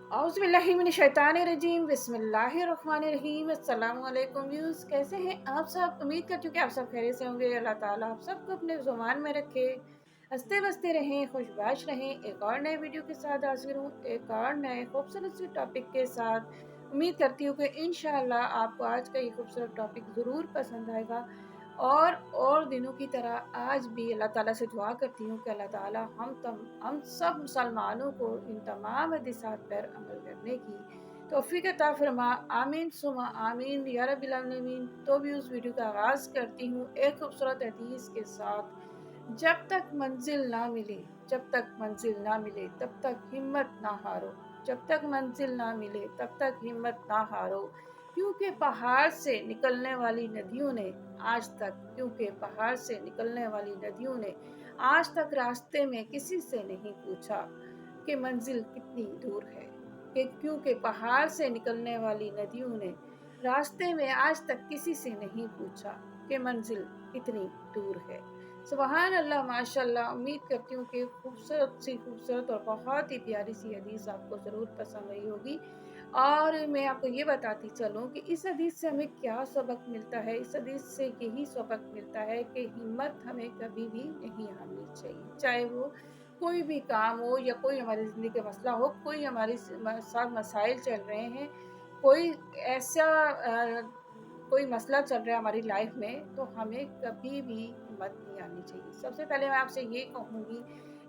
औज़ुबिल्लाहिमिनश्शैतानिर्रजीम बिस्मिल्लाहिर्रहमानिर्रहीम। अस्सलामु अलैकुम व्यूज़, कैसे हैं आप सब? उम्मीद करती हूँ कि आप सब खैरियत से होंगे। अल्लाह ताला आप सबको अपने ज़ुबान में रखे, हंसते बसते रहें, खुशबाश रहें। एक और नए वीडियो के साथ हाजिर हूँ, एक और नए खूबसूरत से टॉपिक के साथ। उम्मीद करती हूँ कि इंशाअल्लाह आपको आज का ये खूबसूरत टॉपिक ज़रूर पसंद आएगा। और दिनों की तरह आज भी अल्लाह ताला से दुआ करती हूँ कि अल्लाह ताला हम सब मुसलमानों को इन तमाम हदीसात पर अमल करने की तौफीक अता फरमा। आमीन सुमा आमीन या रब्बिल आलमीन। तो भी उस वीडियो का आगाज़ करती हूँ एक खूबसूरत हदीस के साथ। जब तक मंजिल ना मिले, जब तक मंजिल ना मिले तब तक हिम्मत ना हारो। जब तक मंजिल ना मिले तब तक हिम्मत ना हारो। क्योंकि पहाड़ से निकलने वाली नदियों ने आज तक क्योंकि पहाड़ से निकलने वाली नदियों ने आज तक रास्ते में किसी से नहीं पूछा कि मंजिल कितनी दूर है। कि क्योंकि पहाड़ से निकलने वाली नदियों ने रास्ते में आज तक किसी से नहीं पूछा कि मंजिल कितनी दूर है। सुबहान अल्लाह, माशाल्लाह। उम्मीद करती हूँ कि खूबसूरत और बहुत ही प्यारी सी हदीस आपको ज़रूर पसंद आई होगी। और मैं आपको ये बताती चलूँ कि इस हदीस से हमें क्या सबक मिलता है। इस हदीस से यही सबक मिलता है कि हिम्मत हमें कभी भी नहीं हारनी चाहिए, चाहे वो कोई भी काम हो या कोई हमारी ज़िंदगी का मसला हो, कोई हमारे साथ मसाइल चल रहे हैं, कोई ऐसा कोई मसला चल रहा है हमारी लाइफ में, तो हमें कभी भी हिम्मत नहीं आनी चाहिए। सबसे पहले मैं आपसे ये कहूँगी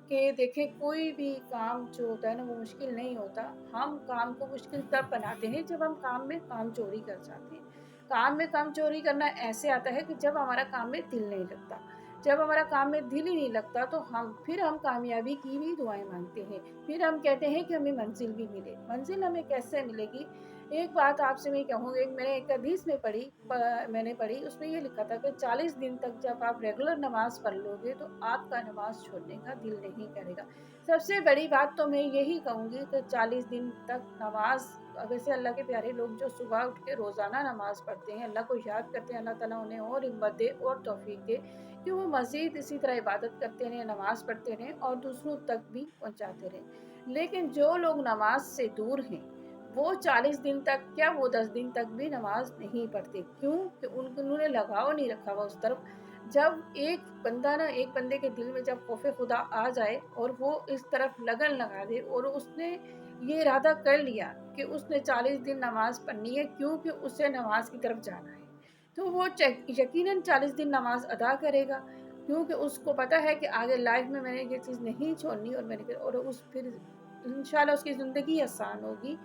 कि देखें, कोई भी काम जो होता है ना वो मुश्किल नहीं होता। हम काम को मुश्किल तब बनाते हैं जब हम काम में कामचोरी कर जाते हैं। काम में कामचोरी करना ऐसे आता है कि जब हमारा काम में दिल नहीं लगता। जब हमारा काम में दिल ही नहीं लगता तो हम कामयाबी की भी दुआएँ माँगते हैं। फिर हम कहते हैं कि हमें मंज़िल भी मिले। मंज़िल हमें कैसे मिलेगी? एक बात आपसे मैं कहूँगी, मैंने एक हदीस में मैंने पढ़ी, उसमें ये लिखा था कि 40 दिन तक जब आप रेगुलर नमाज़ पढ़ लोगे तो आपका नमाज़ छोड़ने का दिल नहीं करेगा। सबसे बड़ी बात तो मैं यही कहूँगी कि 40 दिन तक नमाज़, वैसे अल्लाह के प्यारे लोग जो सुबह उठ के रोज़ाना नमाज़ पढ़ते हैं, अल्लाह को याद करते हैं, अल्लाह ताला उन्हें और हिम्मत दे और तौफ़ीक दे कि वो मज़ीद इसी तरह इबादत करते रहें, नमाज़ पढ़ते रहें और दूसरों तक भी पहुँचाते रहें। लेकिन जो लोग नमाज़ से दूर हैं, वो 40 दिन तक क्या, वो 10 दिन तक भी नमाज़ नहीं पढ़ते। क्यों? कि उन्होंने लगाव नहीं रखा हुआ उस तरफ। जब एक बंदे के दिल में जब खौफ़े खुदा आ जाए और वो इस तरफ लगन लगा दे और उसने ये इरादा कर लिया कि उसने 40 दिन नमाज़ पढ़नी है क्योंकि उसे नमाज़ की तरफ जाना है, तो वो यकीनन 40 दिन नमाज़ अदा करेगा, क्योंकि उसको पता है कि आगे लाइफ में मैंने ये चीज़ नहीं छोड़नी और फिर इंशाल्लाह उसकी ज़िंदगी आसान होगी।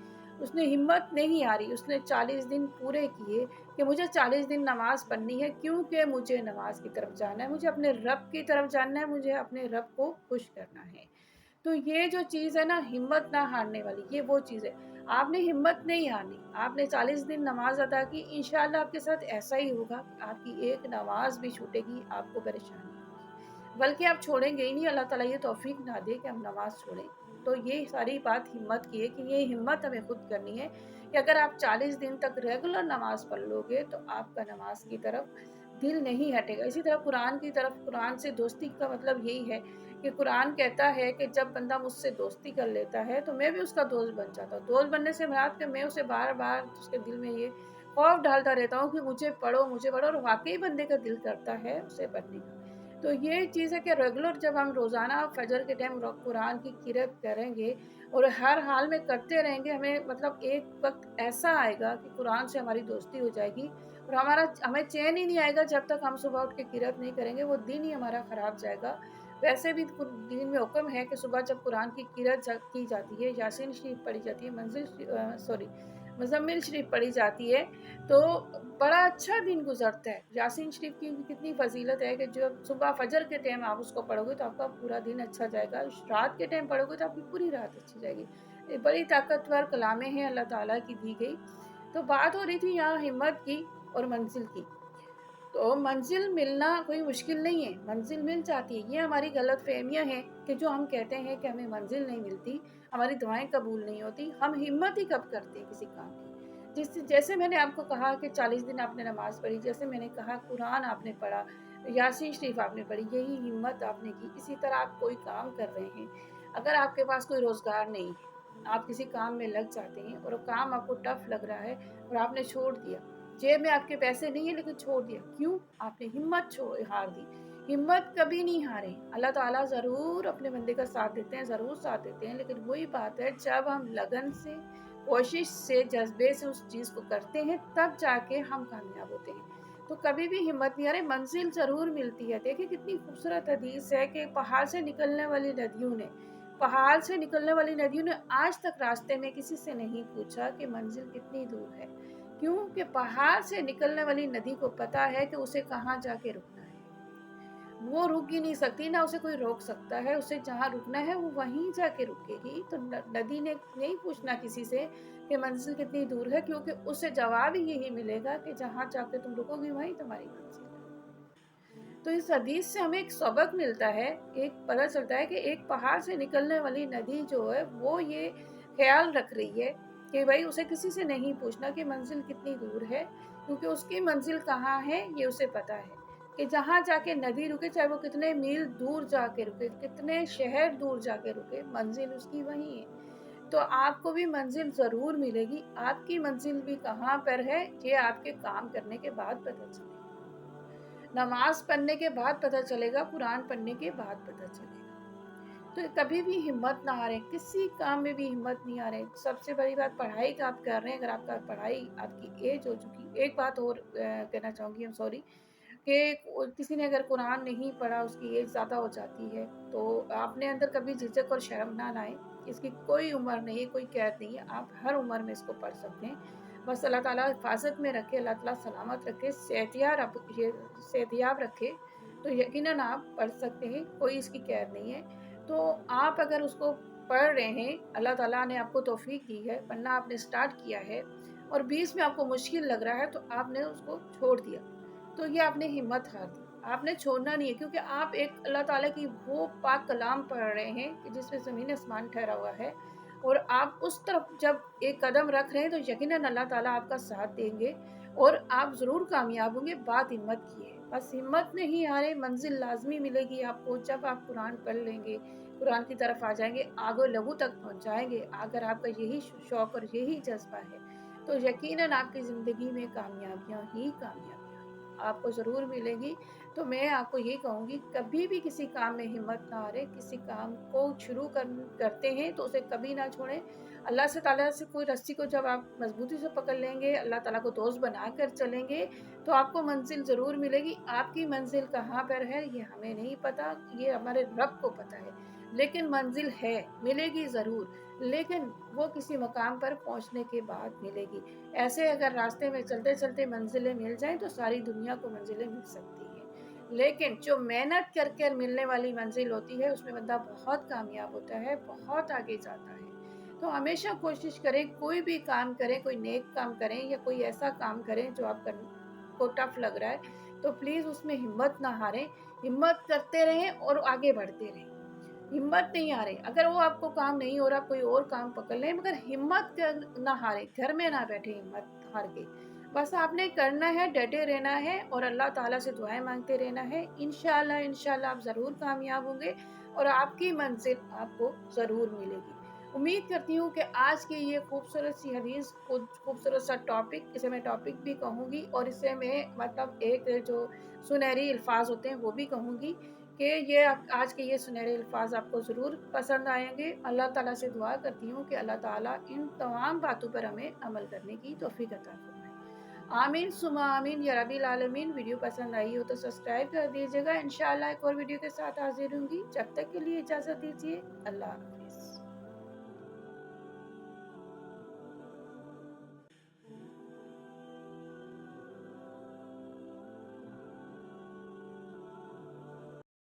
उसने हिम्मत नहीं हारी, उसने 40 दिन पूरे किए कि मुझे 40 दिन नमाज़ पढ़नी है क्योंकि मुझे नमाज़ की तरफ जाना है, मुझे अपने रब की तरफ जाना है, मुझे अपने रब को खुश करना है। तो ये जो चीज़ है ना, हिम्मत ना हारने वाली, ये वो चीज़ है। आपने हिम्मत नहीं हारनी, आपने 40 दिन नमाज़ अदा की, इंशाअल्लाह आपके साथ ऐसा ही होगा कि आपकी एक नमाज़ भी छूटेगी, आपको परेशानी होगी। बल्कि आप छोड़ेंगे ही नहीं, अल्लाह ताला ये तौफ़ीक ना दे कि हम नमाज़ छोड़ें। तो ये सारी बात हिम्मत की है कि ये हिम्मत हमें खुद करनी है कि अगर आप 40 दिन तक रेगुलर नमाज़ पढ़ लोगे तो आपका नमाज़ की तरफ दिल नहीं हटेगा। इसी तरह कुरान से दोस्ती का मतलब यही है कि कुरान कहता है कि जब बंदा मुझसे दोस्ती कर लेता है तो मैं भी उसका दोस्त बन जाता हूँ। दोस्त बनने से मुराद कि मैं उसे बार-बार उसके दिल में ये खौफ डालता रहता हूँ कि मुझे पढ़ो, और वाक़ई बंदे का दिल करता है उसे पढ़ने का। तो ये चीज़ है कि रेगुलर जब हम रोज़ाना फ़जर के टाइम कुरान की क़िरात करेंगे और हर हाल में करते रहेंगे, हमें मतलब एक वक़्त ऐसा आएगा कि कुरान से हमारी दोस्ती हो जाएगी और हमें चैन ही नहीं आएगा जब तक हम सुबह उठ के क़िरात नहीं करेंगे, वो दिन ही हमारा ख़राब जाएगा। वैसे भी दीन में हुक्म है कि सुबह जब कुरान की क़िरात की जाती है, यासीन शरीफ पढ़ी जाती है, मुज़म्मिल शरीफ पढ़ी जाती है, तो बड़ा अच्छा दिन गुज़रता है। यासीन शरीफ की भी कितनी फ़ज़ीलत है कि जब सुबह फ़जर के टाइम आप उसको पढ़ोगे तो आपका पूरा दिन अच्छा जाएगा, रात के टाइम पढ़ोगे तो आपकी पूरी रात अच्छी जाएगी। ये बड़ी ताकतवर कलामें हैं अल्लाह ताला की दी गई। तो बात हो रही थी यहाँ हिम्मत की और मंज़िल की। तो मंज़िल मिलना कोई मुश्किल नहीं है, मंज़िल मिल जाती है। ये हमारी गलतफ़हमियाँ हैं कि जो हम कहते हैं कि हमें मंज़िल नहीं मिलती, हमारी दुआएँ कबूल नहीं होती, हम हिम्मत ही कब करते हैं किसी काम की। जैसे मैंने आपको कहा कि 40 दिन आपने नमाज़ पढ़ी, जैसे मैंने कहा कुरान आपने पढ़ा, यासीन शरीफ आपने पढ़ी, यही हिम्मत आपने की। इसी तरह आप कोई काम कर रहे हैं, अगर आपके पास कोई रोज़गार नहीं है, आप किसी काम में लग जाते हैं और वो काम आपको टफ लग रहा है और आपने छोड़ दिया, जेब में आपके पैसे नहीं है लेकिन छोड़ दिया, क्यों? आपने हिम्मत छोड़ हार दी। हिम्मत कभी नहीं हारे, अल्लाह ताला ज़रूर अपने बंदे का साथ देते हैं, ज़रूर साथ देते हैं, लेकिन वही बात है जब हम लगन से, कोशिश से, जज्बे से उस चीज़ को करते हैं तब जाके हम कामयाब होते हैं। तो कभी भी हिम्मत नहीं हारे, मंजिल ज़रूर मिलती है। देखिए कितनी खूबसूरत हदीस है कि पहाड़ से निकलने वाली नदियों ने आज तक रास्ते में किसी से नहीं पूछा कि मंजिल कितनी दूर है। क्यों? कि पहाड़ से निकलने वाली नदी को पता है कि उसे कहाँ जाके रुकना है। वो रुक ही नहीं सकती, ना उसे कोई रोक सकता है, उसे जहाँ रुकना है वो वहीं जाके रुकेगी। तो नदी ने नहीं पूछना किसी से कि मंजिल कितनी दूर है, क्योंकि उससे जवाब ही यही मिलेगा कि जहाँ जाके तुम रुकोगी वहीं तुम्हारी मंजिल है। तो इस हदीस से हमें एक सबक मिलता है, एक पता चलता है कि एक पहाड़ से निकलने वाली नदी जो है वो ये ख्याल रख रही है कि भाई उसे किसी से नहीं पूछना कि मंजिल कितनी दूर है, क्योंकि उसकी मंजिल कहाँ है ये उसे पता है। कि जहाँ जाके नदी रुके, चाहे वो कितने मील दूर जाके रुके, कितने शहर दूर जाके रुके, मंजिल उसकी वही है। तो आपको भी मंजिल ज़रूर मिलेगी। आपकी मंजिल भी कहाँ पर है ये आपके काम करने के बाद पता चलेगा। नमाज पढ़ने के बाद पता चलेगा, कुरान पढ़ने के बाद पता चलेगा। तो कभी भी हिम्मत ना हारें, किसी काम में भी हिम्मत नहीं हारें। सबसे बड़ी बात, पढ़ाई का आप कर रहे हैं, अगर आपका पढ़ाई आपकी एज हो चुकी, एक बात और कहना चाहूँगी, सॉरी, कि किसी ने अगर कुरान नहीं पढ़ा, उसकी एज ज़्यादा हो जाती है, तो आपने अंदर कभी झिझक और शर्म ना लाएं। इसकी कोई उम्र नहीं है, कोई कैद नहीं है, आप हर उम्र में इसको पढ़ सकते हैं। बस अल्लाह ताला हिफाजत में रखे, अल्लाह ताला सलामत रखे, सेहतियाब रखे, तो यकीनन आप पढ़ सकते हैं, कोई इसकी कैद नहीं है। तो आप अगर उसको पढ़ रहे हैं, अल्लाह ताला ने आपको तौफीक दी है, पढ़ना आपने स्टार्ट किया है और बीच में आपको मुश्किल लग रहा है, तो आपने उसको छोड़ दिया, तो ये आपने हिम्मत हार दी। आपने छोड़ना नहीं है, क्योंकि आप एक अल्लाह ताला की वो पाक कलाम पढ़ रहे हैं कि जिसमें ज़मीन आसमान ठहरा हुआ है, और आप उस तरफ जब एक कदम रख रहे हैं तो यकीनन अल्लाह ताला आपका साथ देंगे और आप ज़रूर कामयाब होंगे। बात हिम्मत की है, बस हिम्मत नहीं हारे, मंजिल लाज़मी मिलेगी आपको जब आप कुरान पढ़ लेंगे, कुरान की तरफ आ जाएँगे, आगो लघु तक पहुँच जाएँगे। अगर आपका यही शौक़ और यही जज़्बा है, तो यकीनन आपकी ज़िंदगी में कामयाबियाँ ही कामयाबियाँ आपको ज़रूर मिलेगी। तो मैं आपको ये कहूँगी, कभी भी किसी काम में हिम्मत ना हारें, किसी काम को शुरू करते हैं तो उसे कभी ना छोड़ें। अल्लाह से ताला से कोई रस्सी को जब आप मज़बूती से पकड़ लेंगे, अल्लाह ताला को दोस्त बनाकर चलेंगे, तो आपको मंज़िल ज़रूर मिलेगी। आपकी मंज़िल कहाँ पर है ये हमें नहीं पता, ये हमारे रब को पता है। लेकिन मंज़िल है, मिलेगी ज़रूर, लेकिन वो किसी मकाम पर पहुँचने के बाद मिलेगी। ऐसे अगर रास्ते में चलते-चलते मंज़िलें मिल जाएँ तो सारी दुनिया को मंज़िलें मिल सकती हैं। लेकिन जो मेहनत कर कर मिलने वाली मंज़िल होती है, उसमें बंदा बहुत कामयाब होता है, बहुत आगे जाता है। तो हमेशा कोशिश करें, कोई भी काम करें, कोई नेक काम करें या कोई ऐसा काम करें जो आप को टफ़ लग रहा है, तो प्लीज़ उसमें हिम्मत ना हारें, हिम्मत करते रहें और आगे बढ़ते रहें। हिम्मत नहीं हारें, अगर वो आपको काम नहीं हो रहा, कोई और काम पकड़ लें, मगर हिम्मत ना हारें, घर में ना बैठे हिम्मत हार के। बस आपने करना है, डटे रहना है और अल्लाह ताला से दुआएं मांगते रहना है। इंशाल्लाह इंशाल्लाह आप ज़रूर कामयाब होंगे और आपकी मंजिल आपको ज़रूर मिलेगी। उम्मीद करती हूँ कि आज की ये खूबसूरत सी हदीस, खूबसूरत सा टॉपिक, इसे मैं टॉपिक भी कहूँगी और इसे मैं मतलब एक जो सुनहरी अल्फाज होते हैं वो भी कहूँगी, कि ये आज के ये सुनहरे अल्फाज आपको ज़रूर पसंद आएंगे। अल्लाह ताला से दुआ करती हूँ कि अल्लाह ताला इन तमाम बातों पर हमें अमल करने की तौफीक अता फरमाए। आमीन सुमा आमीन या रब्बिल आलमीन। वीडियो पसंद आई हो तो सब्सक्राइब कर दीजिएगा। इंशाअल्लाह एक और वीडियो के साथ हाजिर होंगी। जब तक के लिए इजाज़त दीजिए। अल्लाह।